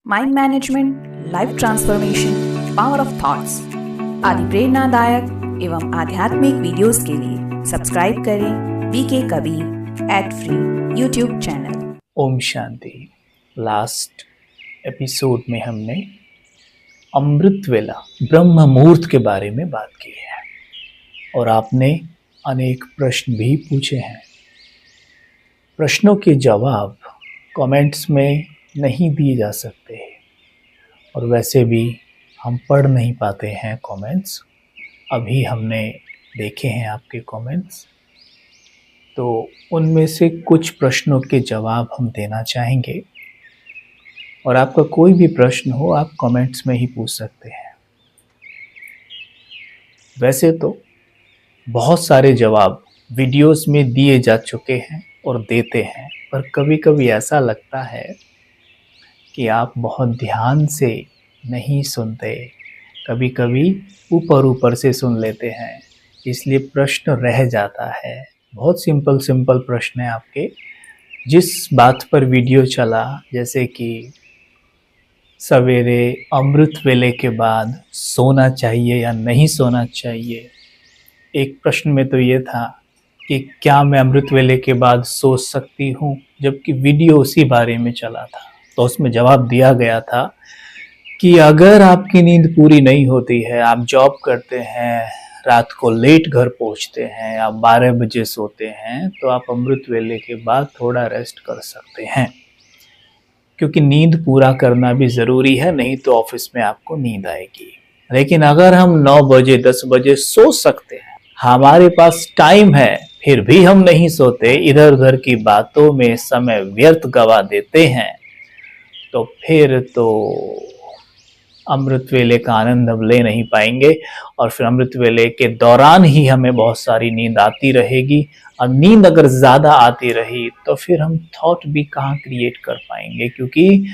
Mind management, life transformation, power of thoughts आदि प्रेरणादायक एवं आध्यात्मिक वीडियोस के लिए सब्सक्राइब करें VK Kabir @free YouTube channel. ओम शांति। लास्ट एपिसोड में हमने अमृत वेला ब्रह्म मुहूर्त के बारे में बात की है और आपने अनेक प्रश्न भी पूछे हैं। प्रश्नों के जवाब कमेंट्स में नहीं दिए जा सकते और वैसे भी हम पढ़ नहीं पाते हैं कमेंट्स। अभी हमने देखे हैं आपके कमेंट्स, तो उनमें से कुछ प्रश्नों के जवाब हम देना चाहेंगे और आपका कोई भी प्रश्न हो आप कमेंट्स में ही पूछ सकते हैं। वैसे तो बहुत सारे जवाब वीडियोस में दिए जा चुके हैं और देते हैं, पर कभी कभी ऐसा लगता है कि आप बहुत ध्यान से नहीं सुनते, कभी कभी ऊपर से सुन लेते हैं, इसलिए प्रश्न रह जाता है। बहुत सिंपल प्रश्न है आपके। जिस बात पर वीडियो चला, जैसे कि सवेरे अमृत वेले के बाद सोना चाहिए या नहीं सोना चाहिए, एक प्रश्न में तो ये था कि क्या मैं अमृत वेले के बाद सो सकती हूँ, जबकि वीडियो उसी बारे में चला था। तो उसमें जवाब दिया गया था कि अगर आपकी नींद पूरी नहीं होती है, आप जॉब करते हैं, रात को लेट घर पहुंचते हैं, आप 12 बजे सोते हैं, तो आप अमृत वेले के बाद थोड़ा रेस्ट कर सकते हैं, क्योंकि नींद पूरा करना भी ज़रूरी है, नहीं तो ऑफिस में आपको नींद आएगी। लेकिन अगर हम 9 बजे 10 बजे सो सकते हैं, हमारे पास टाइम है, फिर भी हम नहीं सोते, इधर उधर की बातों में समय व्यर्थ गवा देते हैं, तो फिर तो अमृत वेले का आनंद हम ले नहीं पाएंगे और फिर अमृत वेले के दौरान ही हमें बहुत सारी नींद आती रहेगी। और नींद अगर ज़्यादा आती रही तो फिर हम थॉट भी कहाँ क्रिएट कर पाएंगे, क्योंकि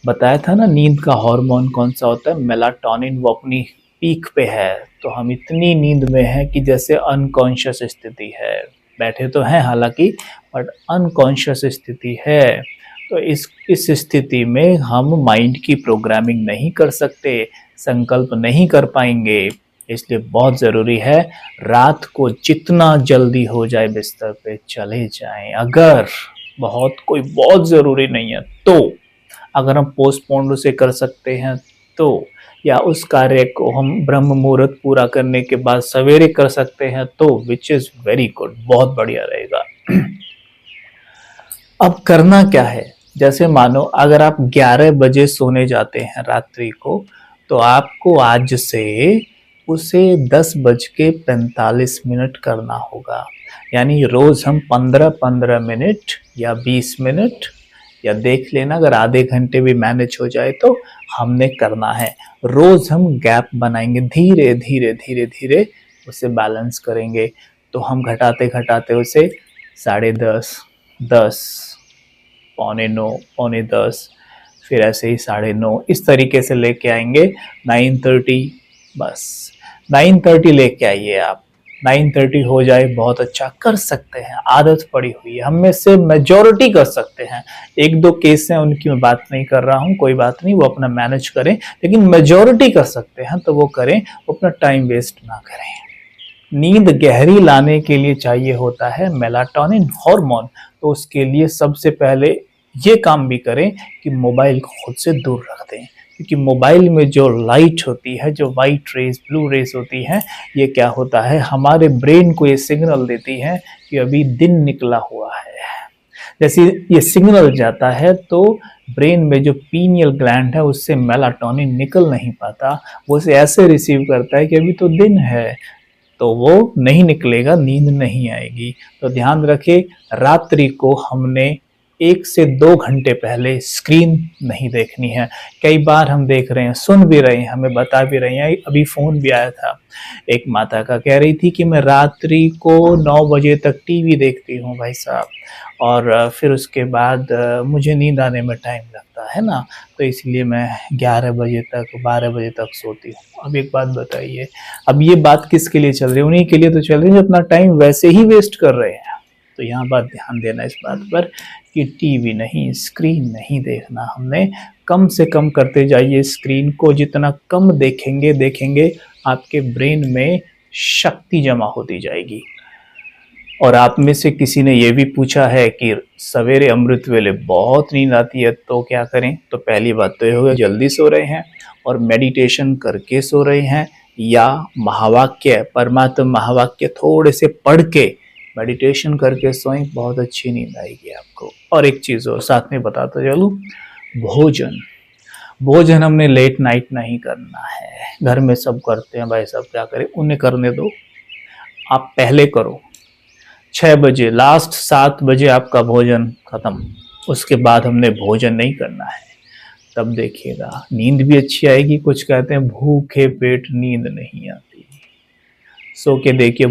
बताया था ना, नींद का हार्मोन कौन सा होता है, मेलाटोनिन, वो अपनी पीक पे है। तो हम इतनी नींद में हैं कि जैसे अनकॉन्शियस स्थिति है, बैठे तो हैं हालांकि, बट अनकॉन्शियस स्थिति है। तो इस स्थिति में हम माइंड की प्रोग्रामिंग नहीं कर सकते, संकल्प नहीं कर पाएंगे। इसलिए बहुत ज़रूरी है रात को जितना जल्दी हो जाए बिस्तर पे चले जाएं। अगर कोई बहुत ज़रूरी नहीं है तो, अगर हम पोस्टपोन उसे कर सकते हैं तो, या उस कार्य को हम ब्रह्म मुहूर्त पूरा करने के बाद सवेरे कर सकते हैं तो, विच इज़ वेरी गुड, बहुत बढ़िया रहेगा। अब करना क्या है, जैसे मानो अगर आप 11 बजे सोने जाते हैं रात्रि को, तो आपको आज से उसे 10:45 करना होगा। यानी रोज़ हम 15-15 मिनट या 20 मिनट, या देख लेना अगर आधे घंटे भी मैनेज हो जाए तो हमने करना है। रोज़ हम गैप बनाएंगे, धीरे धीरे उसे बैलेंस करेंगे। तो हम घटाते उसे 10:30, 10, 9:45, 9:45, फिर ऐसे ही 9:30, इस तरीके से लेके आएंगे। 9:30, बस 9:30 लेके आइए आप। 9:30 हो जाए, बहुत अच्छा, कर सकते हैं, आदत पड़ी हुई है। हम में से मेजॉरिटी कर सकते हैं, 1-2 केस हैं उनकी मैं बात नहीं कर रहा हूँ, कोई बात नहीं, वो अपना मैनेज करें, लेकिन मेजॉरिटी कर सकते हैं तो वो करें, अपना टाइम वेस्ट ना करें। नींद गहरी लाने के लिए चाहिए होता है मेलाटोनिन हार्मोन, तो उसके लिए सबसे पहले ये काम भी करें कि मोबाइल को खुद से दूर रख दें, क्योंकि मोबाइल में जो लाइट होती है, जो वाइट रेज, ब्लू रेज होती हैं, ये क्या होता है, हमारे ब्रेन को ये सिग्नल देती है कि अभी दिन निकला हुआ है। जैसे ये सिग्नल जाता है तो ब्रेन में जो पीनियल ग्लैंड है उससे मेलाटोनिन निकल नहीं पाता, वो उसे ऐसे रिसीव करता है कि अभी तो दिन है, तो वो नहीं निकलेगा, नींद नहीं आएगी। तो ध्यान रखें, रात्रि को हमने 1 से 2 घंटे पहले स्क्रीन नहीं देखनी है। कई बार हम देख रहे हैं, सुन भी रहे हैं, हमें बता भी रहे हैं। अभी फ़ोन भी आया था, एक माता का कह रही थी कि मैं रात्रि को 9 बजे तक टीवी देखती हूँ भाई साहब, और फिर उसके बाद मुझे नींद आने में टाइम लगता है ना, तो इसलिए मैं 11 बजे तक, 12 बजे तक सोती हूँ। अब एक बात बताइए, अब ये बात किसके लिए चल रही है? उन्हीं के लिए तो चल रही है जो अपना टाइम वैसे ही वेस्ट कर रहे हैं। तो यहाँ बात ध्यान देना इस बात पर कि टीवी नहीं, स्क्रीन नहीं देखना हमने। कम से कम करते जाइए स्क्रीन को, जितना कम देखेंगे आपके ब्रेन में शक्ति जमा होती जाएगी। और आप में से किसी ने ये भी पूछा है कि सवेरे अमृत वेले बहुत नींद आती है तो क्या करें? तो पहली बात तो ये होगा, जल्दी सो रहे हैं और मेडिटेशन करके सो रहे हैं, या महावाक्य, परमात्मा महावाक्य थोड़े से पढ़ के मेडिटेशन करके सोएं, बहुत अच्छी नींद आएगी आपको। और एक चीज़ और साथ में बताता चलूं, भोजन हमने लेट नाइट नहीं करना है। घर में सब करते हैं, भाई सब क्या करें, उन्हें करने दो, आप पहले करो। 6 बजे, लास्ट 7 बजे आपका भोजन खत्म, उसके बाद हमने भोजन नहीं करना है। तब देखिएगा नींद भी अच्छी आएगी। कुछ कहते हैं भूखे पेट नींद नहीं आती। सो के देखिए,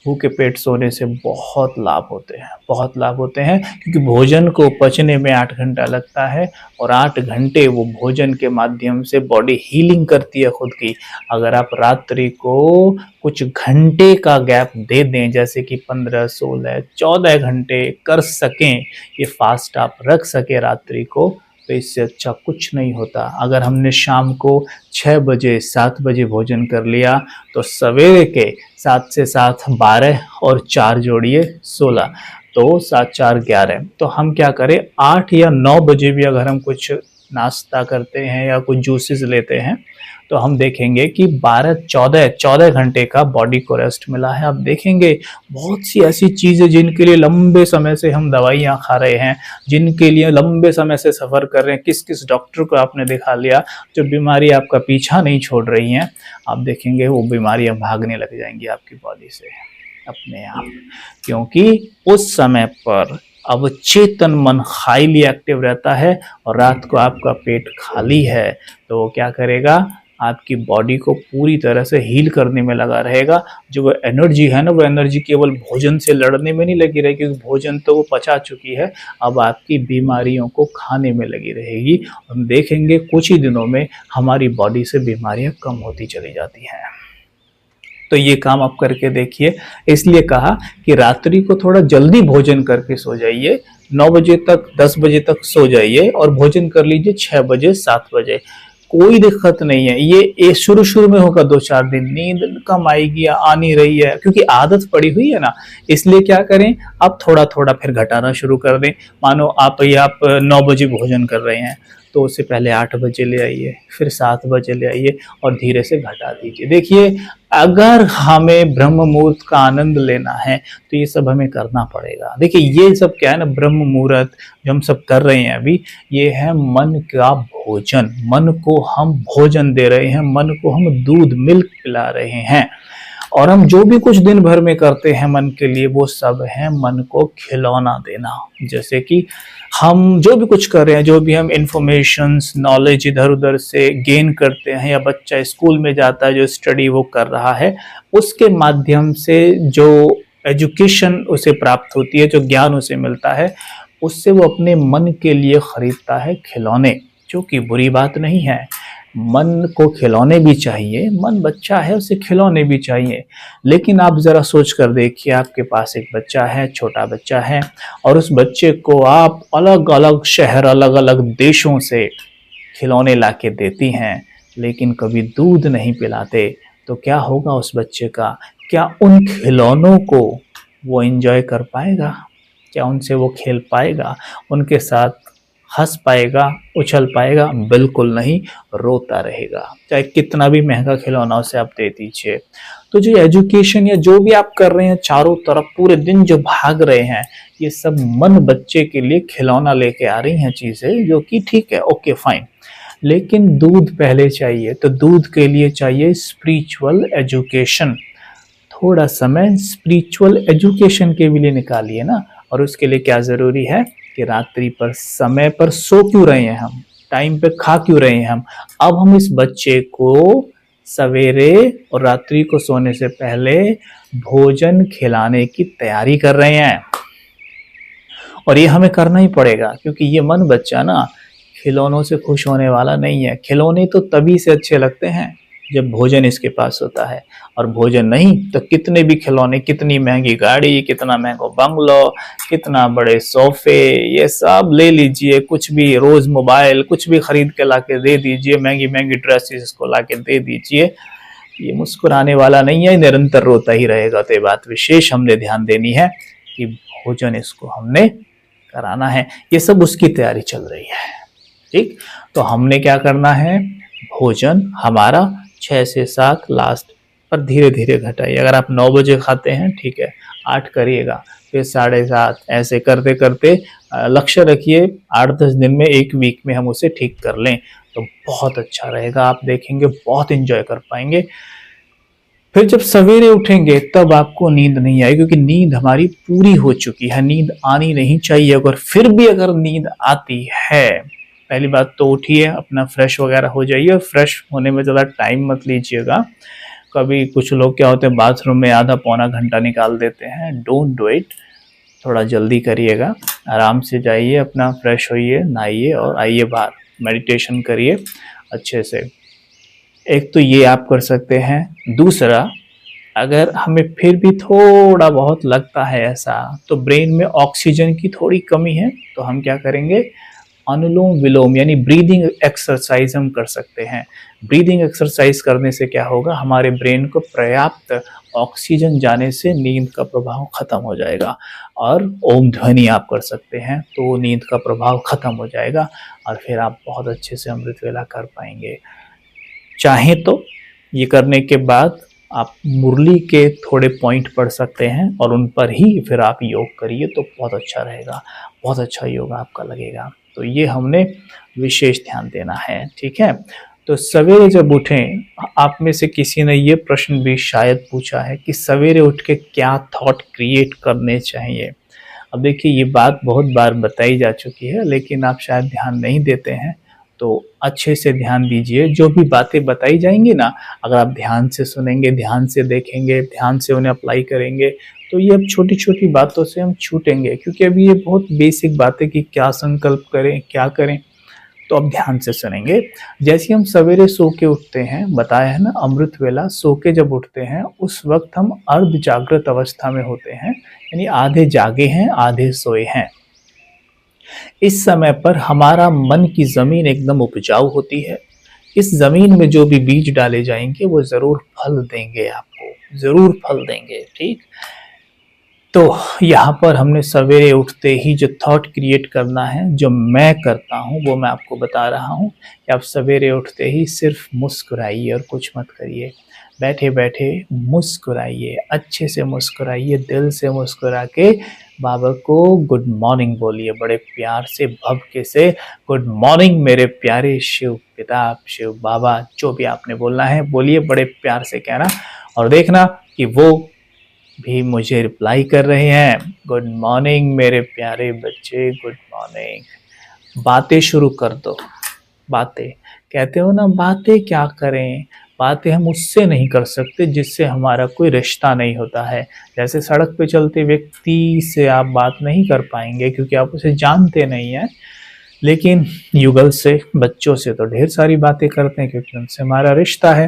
भूखे पेट सोने से बहुत लाभ होते हैं, क्योंकि भोजन को पचने में 8 घंटा लगता है और 8 घंटे वो भोजन के माध्यम से बॉडी हीलिंग करती है खुद की। अगर आप रात्रि को कुछ घंटे का गैप दे दें, जैसे कि 15, 16, 14 घंटे कर सकें, ये फास्ट आप रख सके रात्रि को, तो इससे अच्छा कुछ नहीं होता। अगर हमने शाम को 6 बजे 7 बजे भोजन कर लिया तो सवेरे के 7 से 7 12 और 4 जोड़िए 16, तो 7 4 11। तो हम क्या करें, 8 या 9 बजे भी अगर हम कुछ नाश्ता करते हैं या कुछ जूसेस लेते हैं तो हम देखेंगे कि 14 घंटे का बॉडी को रेस्ट मिला है। आप देखेंगे बहुत सी ऐसी चीज़ें जिनके लिए लंबे समय से हम दवाइयाँ खा रहे हैं, जिनके लिए लंबे समय से सफ़र कर रहे हैं, किस डॉक्टर को आपने दिखा लिया, जो बीमारी आपका पीछा नहीं छोड़ रही हैं, आप देखेंगे वो बीमारियाँ भागने लग जाएंगी आपकी बॉडी से अपने आप, क्योंकि उस समय पर अवचेतन मन हाईली एक्टिव रहता है और रात को आपका पेट खाली है, तो वो क्या करेगा, आपकी बॉडी को पूरी तरह से हील करने में लगा रहेगा। जो वो एनर्जी है ना, वो एनर्जी केवल भोजन से लड़ने में नहीं लगी रहेगी, क्योंकि भोजन तो वो पचा चुकी है, अब आपकी बीमारियों को खाने में लगी रहेगी। हम देखेंगे कुछ ही दिनों में हमारी बॉडी से बीमारियां कम होती चली जाती हैं। तो ये काम आप करके देखिए। इसलिए कहा कि रात्रि को थोड़ा जल्दी भोजन करके सो जाइए, 9 बजे तक 10 बजे तक सो जाइए और भोजन कर लीजिए 6 बजे 7 बजे, कोई दिक्कत नहीं है। ये शुरू में होगा 2-4 दिन नींद कम आएगी या आ नहीं रही है, क्योंकि आदत पड़ी हुई है ना। इसलिए क्या करें, आप थोड़ा फिर घटाना शुरू कर दें। मानो आप 9 बजे भोजन कर रहे हैं तो उससे पहले 8 बजे ले आइए, फिर 7 बजे ले आइए और धीरे से घटा दीजिए। देखिए, अगर हमें ब्रह्म मुहूर्त का आनंद लेना है तो ये सब हमें करना पड़ेगा। देखिए, ये सब क्या है ना, ब्रह्म मुहूर्त जो हम सब कर रहे हैं अभी, ये है मन का भोजन। मन को हम भोजन दे रहे हैं, मन को हम दूध मिल्क पिला रहे हैं। और हम जो भी कुछ दिन भर में करते हैं मन के लिए, वो सब है मन को खिलौना देना। जैसे कि हम जो भी कुछ कर रहे हैं, जो भी हम इंफॉर्मेशंस, नॉलेज इधर उधर से गेन करते हैं, या बच्चा स्कूल में जाता है जो स्टडी वो कर रहा है, उसके माध्यम से जो एजुकेशन उसे प्राप्त होती है, जो ज्ञान उसे मिलता है, उससे वो अपने मन के लिए खरीदता है खिलौने, जो कि बुरी बात नहीं है। मन को खिलौने भी चाहिए, मन बच्चा है, उसे खिलौने भी चाहिए। लेकिन आप ज़रा सोच कर देखिए, आपके पास एक बच्चा है, छोटा बच्चा है, और उस बच्चे को आप अलग अलग शहर, अलग अलग देशों से खिलौने ला के देती हैं, लेकिन कभी दूध नहीं पिलाते, तो क्या होगा उस बच्चे का? क्या उन खिलौनों को वो एंजॉय कर पाएगा? क्या उनसे वो खेल पाएगा? उनके साथ हंस पाएगा, उछल पाएगा? बिल्कुल नहीं, रोता रहेगा, चाहे कितना भी महंगा खिलौना उसे आप दे दीजिए। तो जो एजुकेशन या जो भी आप कर रहे हैं, चारों तरफ पूरे दिन जो भाग रहे हैं, ये सब मन बच्चे के लिए खिलौना लेके आ रही हैं चीजें, जो कि ठीक है, ओके फाइन। लेकिन दूध पहले चाहिए, तो दूध के लिए चाहिए स्पिरिचुअल एजुकेशन। थोड़ा समय स्पिरिचुअल एजुकेशन के लिए निकालिए ना। और उसके लिए क्या जरूरी है कि रात्रि पर समय पर सो क्यों रहे हैं हम, टाइम पे खा क्यों रहे हैं हम। अब हम इस बच्चे को सवेरे और रात्रि को सोने से पहले भोजन खिलाने की तैयारी कर रहे हैं, और ये हमें करना ही पड़ेगा, क्योंकि ये मन बच्चा ना खिलौनों से खुश होने वाला नहीं है। खिलौने तो तभी से अच्छे लगते हैं जब भोजन इसके पास होता है। और भोजन नहीं तो कितने भी खिलौने, कितनी महंगी गाड़ी, कितना महंगा बंगलो, कितना बड़े सोफे, ये सब ले लीजिए, कुछ भी, रोज मोबाइल, कुछ भी खरीद के लाके दे दीजिए, महंगी महंगी ड्रेसेस इसको लाके दे दीजिए, ये मुस्कुराने वाला नहीं है, निरंतर रोता ही रहेगा। तो ये बात विशेष हमने ध्यान देनी है कि भोजन इसको हमने कराना है। ये सब उसकी तैयारी चल रही है, ठीक। तो हमने क्या करना है, भोजन हमारा 6 से 7 लास्ट पर धीरे धीरे घटाइए। अगर आप 9 बजे खाते हैं, ठीक है, 8 करिएगा, फिर 7:30, ऐसे करते करते लक्ष्य रखिए 8-10 दिन में, 1 वीक में हम उसे ठीक कर लें तो बहुत अच्छा रहेगा। आप देखेंगे बहुत एंजॉय कर पाएंगे। फिर जब सवेरे उठेंगे तब आपको नींद नहीं आएगी, क्योंकि नींद हमारी पूरी हो चुकी है। नींद आनी नहीं चाहिए। अगर फिर भी अगर नींद आती है, पहली बात तो उठिए, अपना फ्रेश वगैरह हो जाइए। और फ्रेश होने में ज़्यादा टाइम मत लीजिएगा। कभी कुछ लोग क्या होते हैं, बाथरूम में आधा पौना घंटा निकाल देते हैं। Don't do it. थोड़ा जल्दी करिएगा, आराम से जाइए, अपना फ्रेश होइए, नहाइए और आइए बाहर, मेडिटेशन करिए अच्छे से। एक तो ये आप कर सकते हैं। दूसरा, अगर हमें फिर भी थोड़ा बहुत लगता है ऐसा, तो ब्रेन में ऑक्सीजन की थोड़ी कमी है, तो हम क्या करेंगे, अनुलोम विलोम यानी ब्रीदिंग एक्सरसाइज हम कर सकते हैं। ब्रीदिंग एक्सरसाइज करने से क्या होगा, हमारे ब्रेन को पर्याप्त ऑक्सीजन जाने से नींद का प्रभाव खत्म हो जाएगा। और ओम ध्वनि आप कर सकते हैं, तो नींद का प्रभाव खत्म हो जाएगा और फिर आप बहुत अच्छे से अमृत वेला कर पाएंगे। चाहें तो ये करने के बाद आप मुरली के थोड़े पॉइंट पढ़ सकते हैं और उन पर ही फिर आप योग करिए, तो बहुत अच्छा रहेगा, बहुत अच्छा योग आपका लगेगा। तो ये हमने विशेष ध्यान देना है, ठीक है। तो सवेरे जब उठें, आप में से किसी ने ये प्रश्न भी शायद पूछा है कि सवेरे उठ के क्या थॉट क्रिएट करने चाहिए। अब देखिए, ये बात बहुत बार बताई जा चुकी है, लेकिन आप शायद ध्यान नहीं देते हैं, तो अच्छे से ध्यान दीजिए। जो भी बातें बताई जाएंगी ना, अगर आप ध्यान से सुनेंगे, ध्यान से देखेंगे, ध्यान से उन्हें अप्लाई करेंगे, तो ये अब छोटी छोटी बातों से हम छूटेंगे, क्योंकि अभी ये बहुत बेसिक बातें कि क्या संकल्प करें, क्या करें, तो अब ध्यान से सुनेंगे। जैसे हम सवेरे सो के उठते हैं, बताया है ना, अमृत वेला, सो के जब उठते हैं उस वक्त हम अर्ध जागृत अवस्था में होते हैं, यानी आधे जागे हैं, आधे सोए हैं। इस समय पर हमारा मन की जमीन एकदम उपजाऊ होती है। इस जमीन में जो भी बीज डाले जाएंगे वो जरूर फल देंगे, आपको जरूर फल देंगे, ठीक। तो यहाँ पर हमने सवेरे उठते ही जो थॉट क्रिएट करना है, जो मैं करता हूँ वो मैं आपको बता रहा हूँ कि आप सवेरे उठते ही सिर्फ मुस्कुराइए और कुछ मत करिए। बैठे बैठे मुस्कुराइए, अच्छे से मुस्कुराइए, दिल से मुस्कुरा के बाबा को गुड मॉर्निंग बोलिए, बड़े प्यार से, भव्य से, गुड मॉर्निंग मेरे प्यारे शिव पिता, शिव बाबा, जो भी आपने बोलना है बोलिए, बड़े प्यार से कहना। और देखना कि वो भी मुझे रिप्लाई कर रहे हैं, गुड मॉर्निंग मेरे प्यारे बच्चे, गुड मॉर्निंग। बातें शुरू कर दो। बातें कहते हो ना, बातें क्या करें, बातें हम उससे नहीं कर सकते जिससे हमारा कोई रिश्ता नहीं होता है। जैसे सड़क पे चलते व्यक्ति से आप बात नहीं कर पाएंगे क्योंकि आप उसे जानते नहीं हैं, लेकिन युगल से, बच्चों से तो ढेर सारी बातें करते हैं क्योंकि उनसे हमारा रिश्ता है।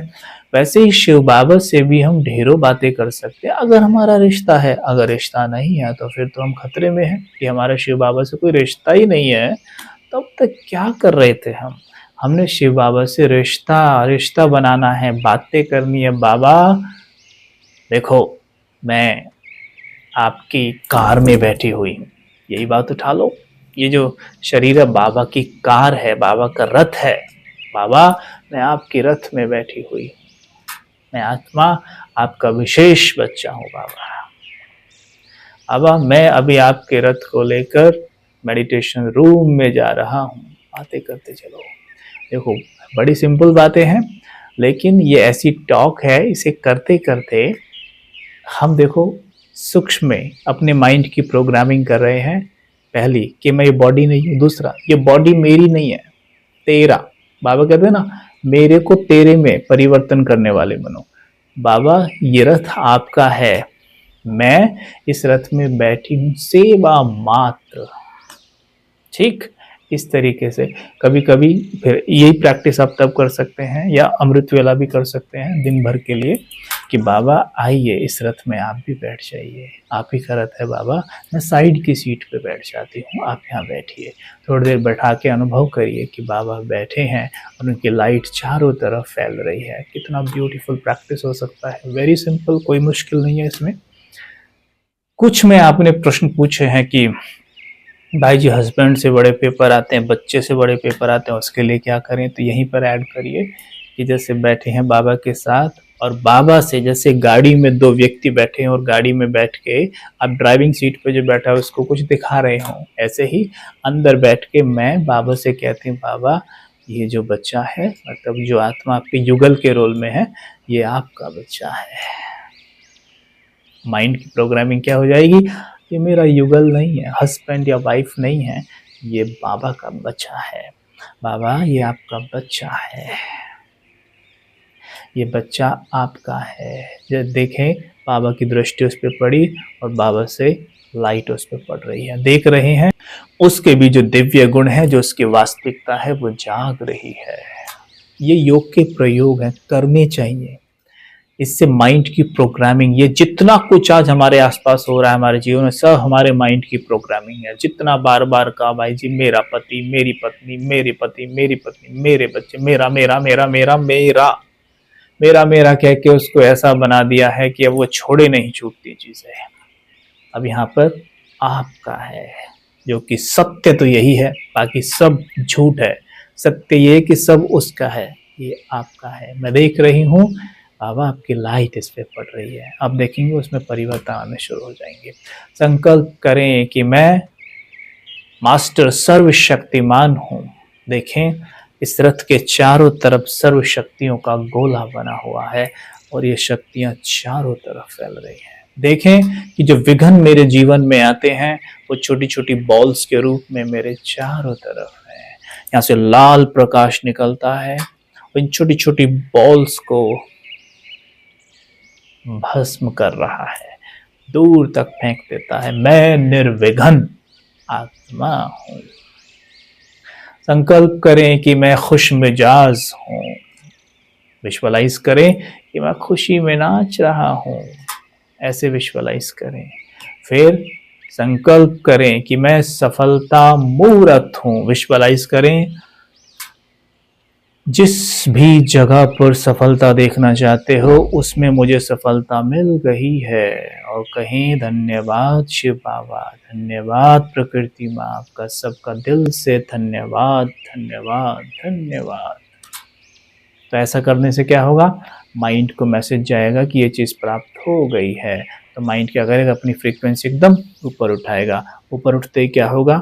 वैसे ही शिव बाबा से भी हम ढेरों बातें कर सकते हैं अगर हमारा रिश्ता है। अगर रिश्ता नहीं है तो फिर तो हम खतरे में हैं कि हमारा शिव बाबा से कोई रिश्ता ही नहीं है। तब तक क्या कर रहे थे हम? हमने शिव बाबा से रिश्ता बनाना है, बातें करनी है। बाबा देखो, मैं आपकी कार में बैठी हुई, यही बात उठा लो। ये जो शरीर है बाबा की कार है, बाबा का रथ है। बाबा मैं आपकी रथ में बैठी हुई, मैं आत्मा आपका विशेष बच्चा हूँ। बाबा मैं अभी आपके रथ को लेकर मेडिटेशन रूम में जा रहा हूँ। बातें करते चलो। देखो बड़ी सिंपल बातें हैं, लेकिन ये ऐसी टॉक है, इसे करते करते हम देखो सूक्ष्म में अपने माइंड की प्रोग्रामिंग कर रहे हैं। पहली कि मैं ये बॉडी नहीं हूँ, दूसरा ये बॉडी मेरी नहीं है, तेरा। बाबा कहते हैं ना, मेरे को तेरे में परिवर्तन करने वाले बनो। बाबा ये रथ आपका है, मैं इस रथ में बैठी हूँ सेवा मात्र, ठीक। इस तरीके से कभी कभी फिर यही प्रैक्टिस आप तब कर सकते हैं या अमृत वेला भी कर सकते हैं दिन भर के लिए कि बाबा आइए इस रथ में आप भी बैठ जाइए, आप ही का रथ है बाबा, मैं साइड की सीट पे बैठ जाती हूँ, आप यहाँ बैठिए। थोड़ी देर बैठा के अनुभव करिए कि बाबा बैठे हैं और उनकी लाइट चारों तरफ फैल रही है। कितना ब्यूटीफुल प्रैक्टिस हो सकता है, वेरी सिंपल, कोई मुश्किल नहीं है इसमें। कुछ में आपने प्रश्न पूछे हैं कि भाई जी हस्बैंड से बड़े पेपर आते हैं, बच्चे से बड़े पेपर आते हैं, उसके लिए क्या करें? तो यहीं पर ऐड करिए कि जैसे बैठे हैं बाबा के साथ और बाबा से जैसे गाड़ी में दो व्यक्ति बैठे हैं और गाड़ी में बैठ के आप ड्राइविंग सीट पे जो बैठा है उसको कुछ दिखा रहे हो, ऐसे ही अंदर बैठ के मैं बाबा से कहती हूँ बाबा ये जो बच्चा है, मतलब जो आत्मा आपके युगल के रोल में है, ये आपका बच्चा है। माइंड की प्रोग्रामिंग क्या हो जाएगी? ये मेरा युगल नहीं है, हस्बैंड या वाइफ नहीं है, ये बाबा का बच्चा है। बाबा ये आपका बच्चा है, ये बच्चा आपका है। जब देखें बाबा की दृष्टि उस पर पड़ी और बाबा से लाइट उस पर पड़ रही है, देख रहे हैं उसके भी जो दिव्य गुण है, जो उसकी वास्तविकता है वो जाग रही है। ये योग के प्रयोग हैं, करने चाहिए। इससे माइंड की प्रोग्रामिंग, ये जितना कुछ आज हमारे आसपास हो रहा है हमारे जीवन में, सब हमारे माइंड की प्रोग्रामिंग है। जितना बार बार कहा भाई जी मेरा पति, मेरी पत्नी, मेरे पति, मेरी पत्नी, मेरे बच्चे, मेरा मेरा मेरा मेरा मेरा मेरा मेरा कह के उसको ऐसा बना दिया है कि अब वो छोड़े नहीं छूटती चीजें। अब यहाँ पर आपका है, जो कि सत्य तो यही है, बाकी सब झूठ है। सत्य ये कि सब उसका है, ये आपका है। मैं देख रही हूँ बाबा आपकी लाइट इस पे पड़ रही है, आप देखेंगे उसमें परिवर्तन आने शुरू हो जाएंगे। संकल्प करें कि मैं मास्टर सर्वशक्तिमान हूँ। देखें इस रथ के चारों तरफ सर्व शक्तियों का गोला बना हुआ है और ये शक्तियां चारों तरफ फैल रही हैं। देखें कि जो विघ्न मेरे जीवन में आते हैं वो छोटी छोटी बॉल्स के रूप में मेरे चारों तरफ है। यहाँ से लाल प्रकाश निकलता है, इन छोटी छोटी बॉल्स को भस्म कर रहा है, दूर तक फेंक देता है। मैं निर्विघ्न आत्मा हूं। संकल्प करें कि मैं खुश मिजाज हूं। विजुअलाइज करें कि मैं खुशी में नाच रहा हूं, ऐसे विजुअलाइज करें। फिर संकल्प करें कि मैं सफलता मूर्त हूं। विजुअलाइज करें जिस भी जगह पर सफलता देखना चाहते हो उसमें मुझे सफलता मिल गई है, और कहें धन्यवाद शिव बाबा, धन्यवाद प्रकृति माँ, आपका सबका दिल से धन्यवाद धन्यवाद धन्यवाद। तो ऐसा करने से क्या होगा? माइंड को मैसेज जाएगा कि ये चीज़ प्राप्त हो गई है। तो माइंड क्या करेगा? अपनी फ्रीक्वेंसी एकदम ऊपर उठाएगा। ऊपर उठते ही क्या होगा?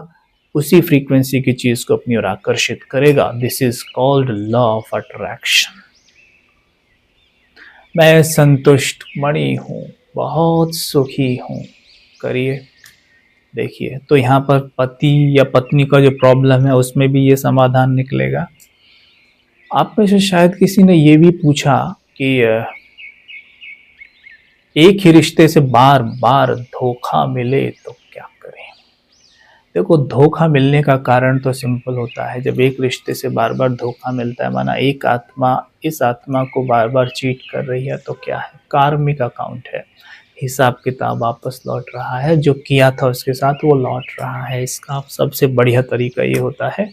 उसी फ्रीक्वेंसी की चीज को अपनी ओर आकर्षित करेगा। This is called law of attraction. मैं संतुष्ट मणि हूं, बहुत सुखी हूं। करिए, देखिए। तो यहाँ पर पति या पत्नी का जो प्रॉब्लम है उसमें भी ये समाधान निकलेगा। आप में से शायद किसी ने ये भी पूछा कि एक ही रिश्ते से बार बार धोखा मिले तो क्या करें? देखो, धोखा मिलने का कारण तो सिंपल होता है। जब एक रिश्ते से बार बार धोखा मिलता है, माना एक आत्मा इस आत्मा को बार बार चीट कर रही है, तो क्या है? कार्मिक अकाउंट है, हिसाब किताब वापस लौट रहा है। जो किया था उसके साथ वो लौट रहा है। इसका सबसे बढ़िया तरीका ये होता है,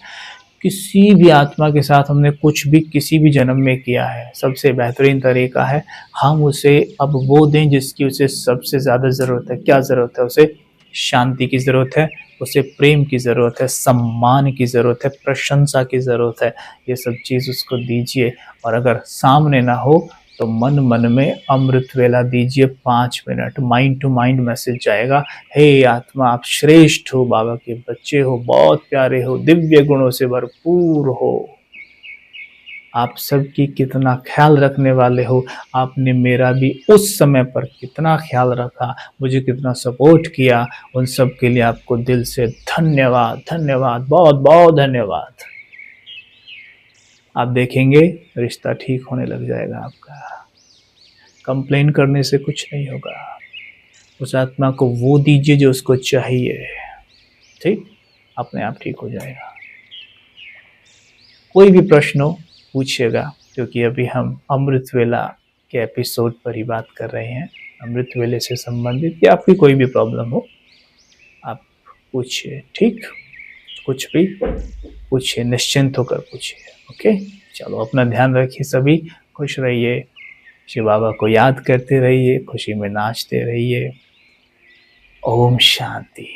किसी भी आत्मा के साथ हमने कुछ भी किसी भी जन्म में किया है, सबसे बेहतरीन तरीका है हम उसे अब वो दें जिसकी उसे सबसे ज़्यादा ज़रूरत है। क्या ज़रूरत है उसे? शांति की ज़रूरत है, उसे प्रेम की ज़रूरत है, सम्मान की ज़रूरत है, प्रशंसा की ज़रूरत है। ये सब चीज़ उसको दीजिए। और अगर सामने ना हो तो मन मन में अमृत वेला दीजिए 5 minute. Mind to mind message जाएगा, हे आत्मा आप श्रेष्ठ हो, बाबा के बच्चे हो, बहुत प्यारे हो, दिव्य गुणों से भरपूर हो, आप सबकी कितना ख्याल रखने वाले हो। आपने मेरा भी उस समय पर कितना ख्याल रखा, मुझे कितना सपोर्ट किया, उन सब के लिए आपको दिल से धन्यवाद धन्यवाद, बहुत बहुत धन्यवाद। आप देखेंगे रिश्ता ठीक होने लग जाएगा आपका। कंप्लेन करने से कुछ नहीं होगा। उस आत्मा को वो दीजिए जो उसको चाहिए, ठीक? अपने आप ठीक हो जाएगा। कोई भी प्रश्न हो पूछिएगा, क्योंकि अभी हम अमृत वेला के एपिसोड पर ही बात कर रहे हैं। अमृत वेले से संबंधित या आपकी कोई भी प्रॉब्लम हो आप पूछिए, ठीक, कुछ भी पूछिए, निश्चिंत होकर पूछिए। ओके, चलो अपना ध्यान रखिए, सभी खुश रहिए, शिव बाबा को याद करते रहिए, खुशी में नाचते रहिए। ओम शांति।